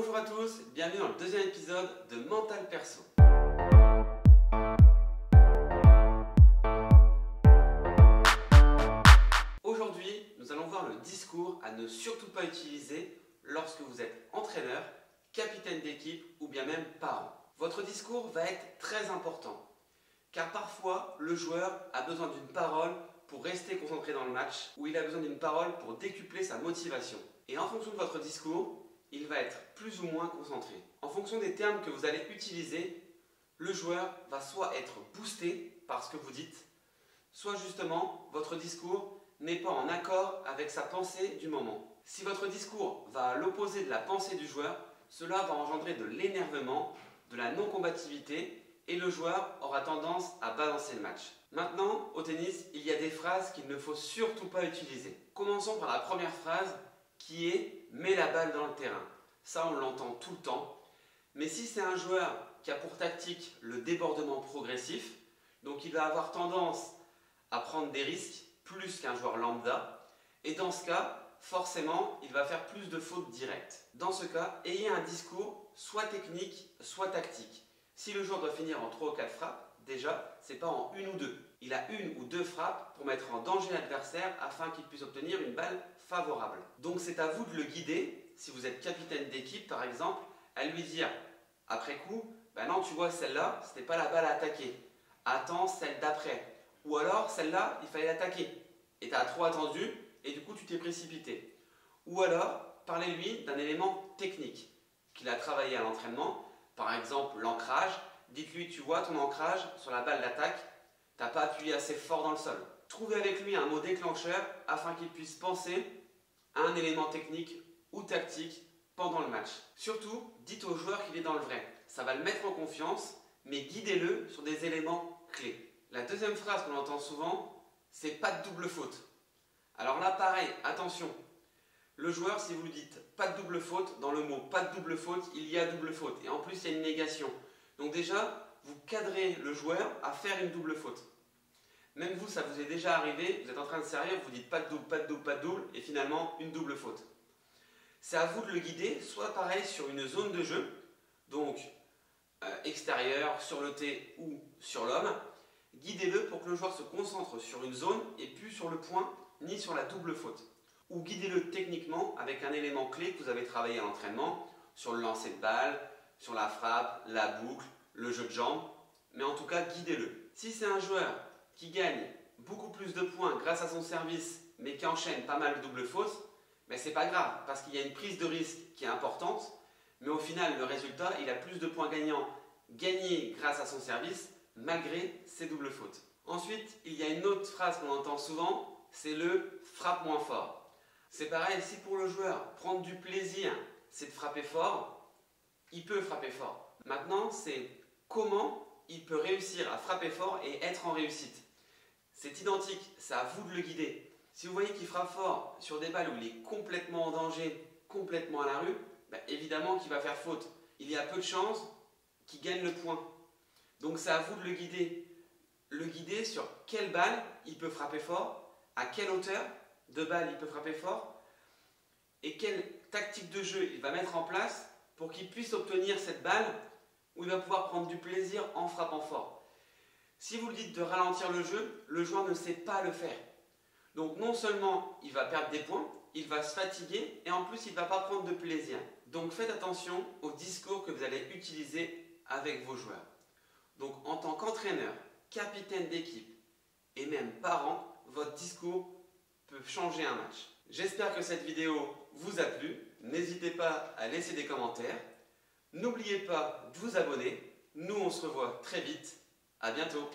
Bonjour à tous, bienvenue dans le deuxième épisode de Mental Perso. Aujourd'hui, nous allons voir le discours à ne surtout pas utiliser lorsque vous êtes entraîneur, capitaine d'équipe ou bien même parent. Votre discours va être très important, car parfois le joueur a besoin d'une parole pour rester concentré dans le match, ou il a besoin d'une parole pour décupler sa motivation. Et en fonction de votre discours, il va être plus ou moins concentré. En fonction des termes que vous allez utiliser, le joueur va soit être boosté par ce que vous dites, soit justement votre discours n'est pas en accord avec sa pensée du moment. Si votre discours va à l'opposé de la pensée du joueur, cela va engendrer de l'énervement, de la non-combativité et le joueur aura tendance à balancer le match. Maintenant, au tennis, il y a des phrases qu'il ne faut surtout pas utiliser. Commençons par la première phrase qui est « mets la balle dans le terrain ». Ça, on l'entend tout le temps. Mais si c'est un joueur qui a pour tactique le débordement progressif, donc il va avoir tendance à prendre des risques plus qu'un joueur lambda, et dans ce cas, forcément, il va faire plus de fautes directes. Dans ce cas, ayez un discours soit technique, soit tactique. Si le joueur doit finir en 3 ou 4 frappes, déjà, c'est pas en 1 ou 2. Il a 1 ou 2 frappes pour mettre en danger l'adversaire afin qu'il puisse obtenir une balle favorable. Donc c'est à vous de le guider, si vous êtes capitaine d'équipe par exemple, à lui dire après coup, non tu vois celle-là, c'était pas la balle à attaquer. Attends celle d'après. Ou alors celle-là, il fallait l'attaquer. Et tu as trop attendu et du coup tu t'es précipité. Ou alors, parlez-lui d'un élément technique qu'il a travaillé à l'entraînement, par exemple l'ancrage. Dites-lui, tu vois ton ancrage sur la balle d'attaque, tu n'as pas appuyé assez fort dans le sol. Trouvez avec lui un mot déclencheur afin qu'il puisse penser à un élément technique ou tactique pendant le match. Surtout, dites au joueur qu'il est dans le vrai. Ça va le mettre en confiance, mais guidez-le sur des éléments clés. La deuxième phrase qu'on entend souvent, c'est pas de double faute. Alors là, pareil, attention. Le joueur, si vous lui dites pas de double faute, dans le mot pas de double faute, il y a double faute. Et en plus, il y a une négation. Donc déjà, vous cadrez le joueur à faire une double faute. Même vous, ça vous est déjà arrivé, vous êtes en train de servir, vous dites pas de double, pas de double, pas de double, et finalement, une double faute. C'est à vous de le guider, soit pareil sur une zone de jeu, donc extérieure, sur le tee ou sur l'homme. Guidez-le pour que le joueur se concentre sur une zone et plus sur le point, ni sur la double faute. Ou guidez-le techniquement avec un élément clé que vous avez travaillé à l'entraînement, sur le lancer de balle, sur la frappe, la boucle, le jeu de jambes, mais en tout cas guidez-le. Si c'est un joueur qui gagne beaucoup plus de points grâce à son service, mais qui enchaîne pas mal de doubles fautes, c'est pas grave, parce qu'il y a une prise de risque qui est importante, mais au final, le résultat, il a plus de points gagnés grâce à son service, malgré ses doubles fautes. Ensuite, il y a une autre phrase qu'on entend souvent, c'est le « frappe moins fort ». C'est pareil, si pour le joueur, prendre du plaisir, c'est de frapper fort, il peut frapper fort. Maintenant, c'est comment il peut réussir à frapper fort et être en réussite. C'est identique, c'est à vous de le guider. Si vous voyez qu'il frappe fort sur des balles où il est complètement en danger, complètement à la rue, évidemment qu'il va faire faute. Il y a peu de chances qu'il gagne le point. Donc c'est à vous de le guider. Le guider sur quelle balle il peut frapper fort, à quelle hauteur de balle il peut frapper fort, et quelle tactique de jeu il va mettre en place pour qu'il puisse obtenir cette balle où il va pouvoir prendre du plaisir en frappant fort. Si vous le dites de ralentir le jeu, le joueur ne sait pas le faire. Donc non seulement il va perdre des points, il va se fatiguer et en plus il ne va pas prendre de plaisir. Donc faites attention au discours que vous allez utiliser avec vos joueurs. Donc en tant qu'entraîneur, capitaine d'équipe et même parent, votre discours peut changer un match. J'espère que cette vidéo vous a plu. N'hésitez pas à laisser des commentaires. N'oubliez pas de vous abonner. Nous on se revoit très vite. À bientôt.